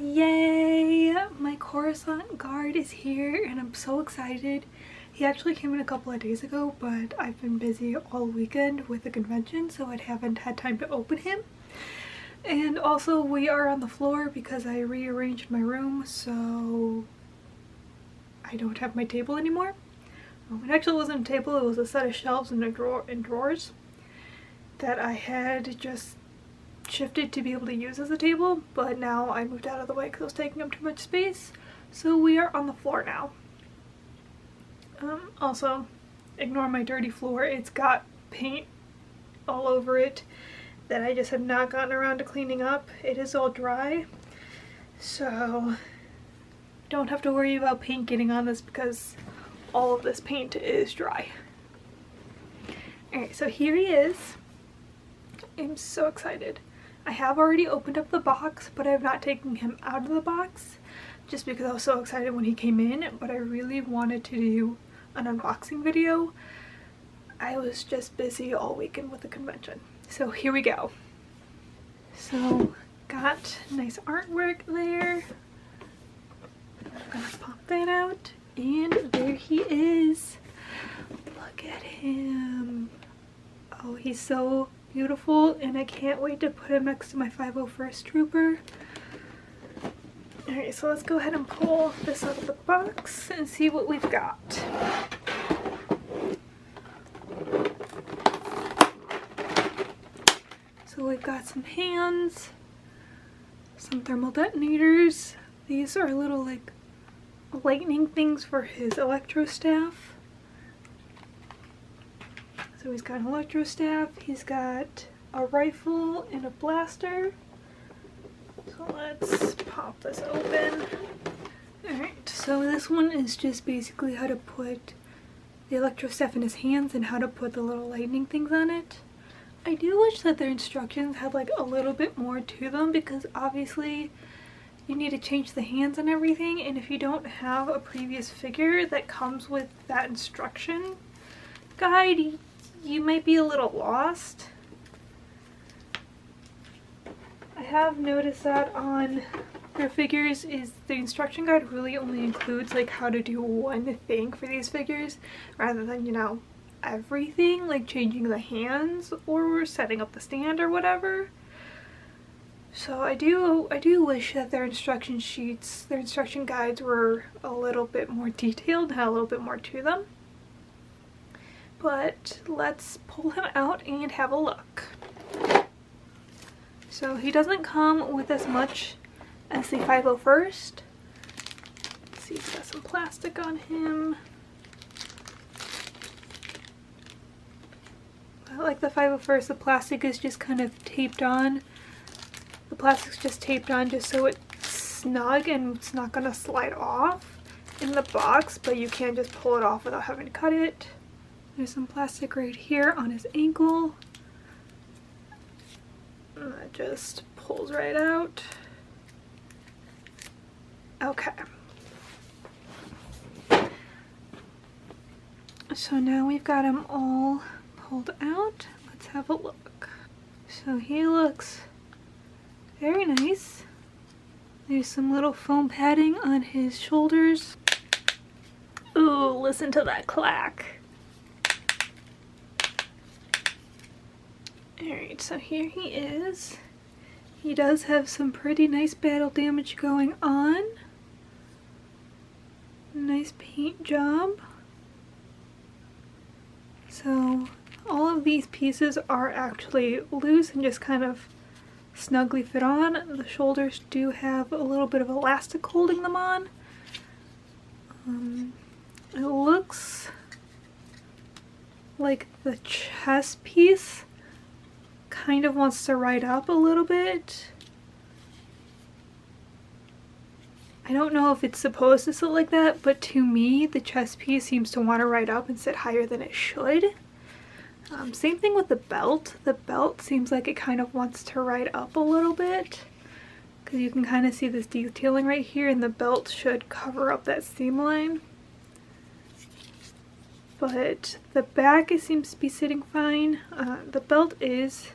Yay! My Coruscant Guard is here and I'm so excited. He actually came in a couple of days ago, but I've been busy all weekend with the convention, so I haven't had time to open him. And also we are on the floor because I rearranged my room, so I don't have my table anymore. It actually wasn't a table, it was a set of shelves and drawers that I had just shifted to be able to use as a table, but now I moved out of the way because it was taking up too much space. So we are on the floor now. Also, ignore my dirty floor. It's got paint all over it that I just have not gotten around to cleaning up. It is all dry, so don't have to worry about paint getting on this because all of this paint is dry. Alright, so here he is. I'm so excited. I have already opened up the box, but I have not taken him out of the box just because I was so excited when he came in, but I really wanted to do an unboxing video. I was just busy all weekend with the convention. So here we go. So got nice artwork there. I'm gonna pop that out and there he is. Look at him. Oh, he's so beautiful and I can't wait to put him next to my 501st Trooper. Alright, so let's go ahead and pull this out of the box and see what we've got. So we've got some hands, some thermal detonators. These are little like lightning things for his electro staff. So he's got an electro staff, he's got a rifle and a blaster. So let's pop this open. Alright, so this one is just basically how to put the electro staff in his hands and how to put the little lightning things on it. I do wish that their instructions had like a little bit more to them because obviously you need to change the hands and everything, and if you don't have a previous figure that comes with that instruction guide, you might be a little lost. I have noticed that on their figures is the instruction guide really only includes like how to do one thing for these figures rather than, you know, everything, like changing the hands or setting up the stand or whatever. So I do wish that their instruction sheets, their instruction guides were a little bit more detailed, had a little bit more to them. But let's pull him out and have a look. So he doesn't come with as much as the 501st. Let's see, he's got some plastic on him. Like the 501st, the plastic is just kind of taped on. The plastic's just taped on just so it's snug and it's not going to slide off in the box, but you can just pull it off without having to cut it. There's some plastic right here on his ankle. And that just pulls right out. Okay. So now we've got him all pulled out. Let's have a look. So he looks very nice. There's some little foam padding on his shoulders. Ooh, listen to that clack. Alright, so here he is. He does have some pretty nice battle damage going on. Nice paint job. So all of these pieces are actually loose and just kind of snugly fit on. The shoulders do have a little bit of elastic holding them on. It looks like the chest piece kind of wants to ride up a little bit. I don't know if it's supposed to sit like that, but to me the chest piece seems to want to ride up and sit higher than it should. Same thing with the belt. The belt seems like it kind of wants to ride up a little bit because you can kind of see this detailing right here, and the belt should cover up that seam line. But the back, it seems to be sitting fine. The belt is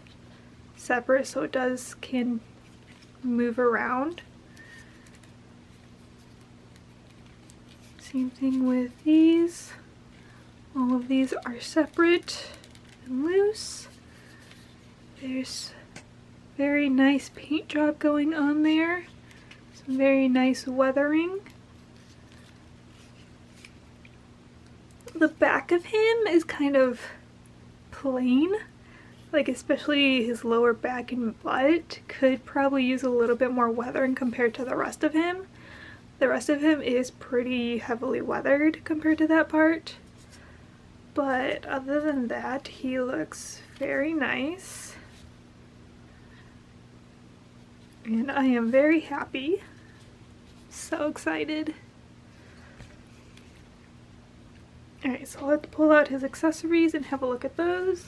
separate, so it can move around. Same thing with these. All of these are separate and loose. There's very nice paint job going on there. Some very nice weathering. The back of him is kind of plain. Like especially his lower back and butt could probably use a little bit more weathering compared to the rest of him. The rest of him is pretty heavily weathered compared to that part. But other than that, he looks very nice. And I am very happy. So excited. Alright, so let's pull out his accessories and have a look at those.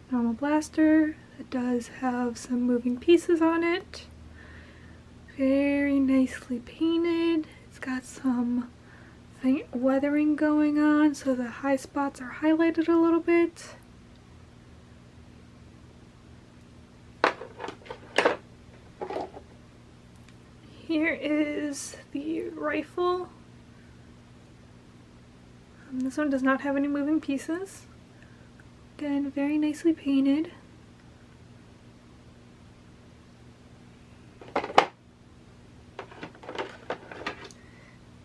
Normal blaster that does have some moving pieces on it. Very nicely painted. It's got some faint weathering going on, so the high spots are highlighted a little bit. Here is the rifle. This one does not have any moving pieces. Again, very nicely painted.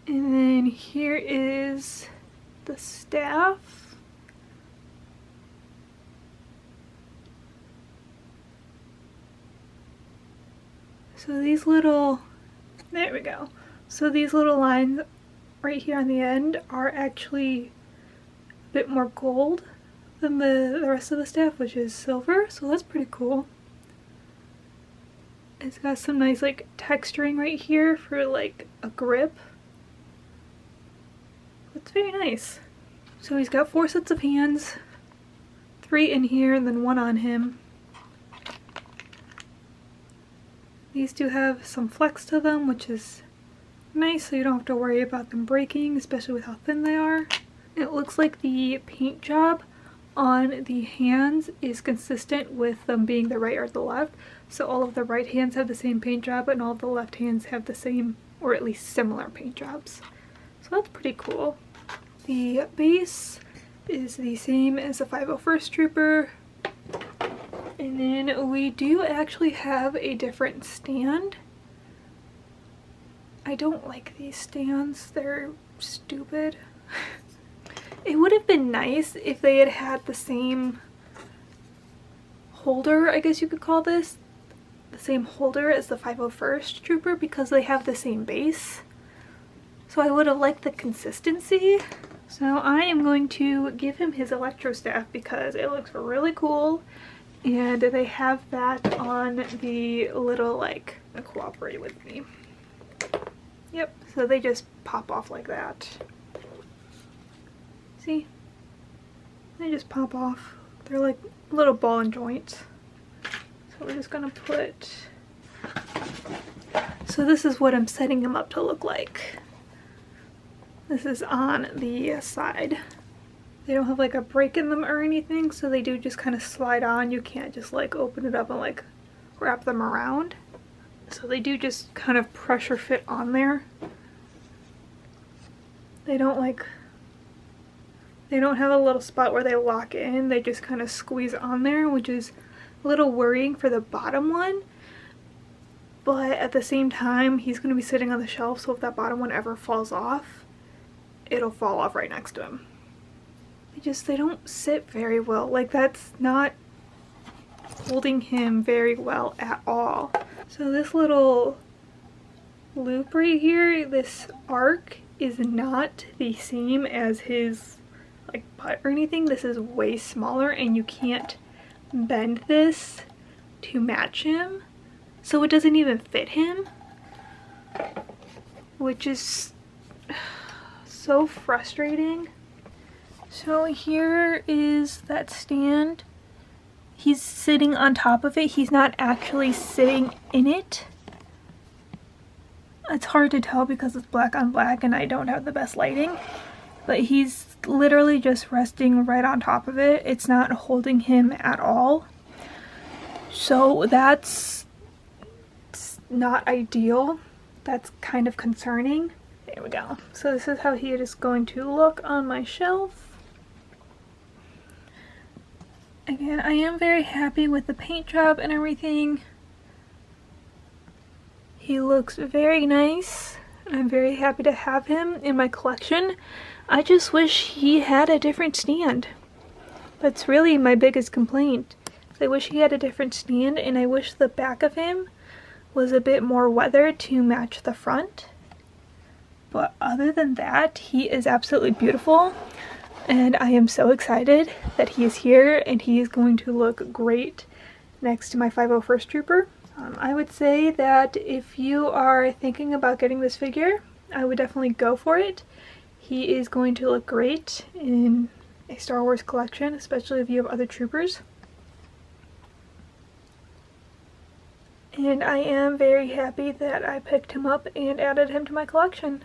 And then here is the staff. So these little, there we go. So these little lines right here on the end are actually a bit more gold than the rest of the staff, which is silver, so that's pretty cool. It's got some nice like texturing right here for like a grip. It's very nice. So he's got 4 sets of hands, 3 in here and then 1 on him. These do have some flex to them, which is nice, so you don't have to worry about them breaking, especially with how thin they are. It looks like the paint job on the hands is consistent with them being the right or the left. So all of the right hands have the same paint job and all of the left hands have the same, or at least similar paint jobs. So that's pretty cool. The base is the same as the 501st Trooper. And then we do actually have a different stand. I don't like these stands, they're stupid. It would have been nice if they had had the same holder, I guess you could call this, the same holder as the 501st Trooper, because they have the same base. So I would have liked the consistency. So I am going to give him his electro staff because it looks really cool, and they have that on the little like, cooperate with me. Yep, so they just pop off like that. See? They just pop off. They're like little ball and joints. So we're just gonna put... So this is what I'm setting him up to look like. This is on the side. They don't have like a break in them or anything, so they do just kind of slide on. You can't just like open it up and like wrap them around. So they do just kind of pressure fit on there. They don't have a little spot where they lock in. They just kind of squeeze on there, which is a little worrying for the bottom one. But at the same time, he's going to be sitting on the shelf, so if that bottom one ever falls off, it'll fall off right next to him. They don't sit very well. Like, that's not holding him very well at all. So this little loop right here, this arc, is not the same as his like butt or anything. This is way smaller and you can't bend this to match him. So it doesn't even fit him, which is so frustrating. So here is that stand. He's sitting on top of it. He's not actually sitting in it. It's hard to tell because it's black on black and I don't have the best lighting. But he's literally just resting right on top of it. It's not holding him at all. So that's not ideal. That's kind of concerning. There we go. So this is how he is going to look on my shelf. Again, I am very happy with the paint job and everything. He looks very nice. I'm very happy to have him in my collection. I just wish he had a different stand. That's really my biggest complaint. I wish he had a different stand, and I wish the back of him was a bit more weathered to match the front. But other than that, he is absolutely beautiful, and I am so excited that he is here, and he is going to look great next to my 501st Trooper. I would say that if you are thinking about getting this figure, I would definitely go for it. He is going to look great in a Star Wars collection, especially if you have other troopers. And I am very happy that I picked him up and added him to my collection.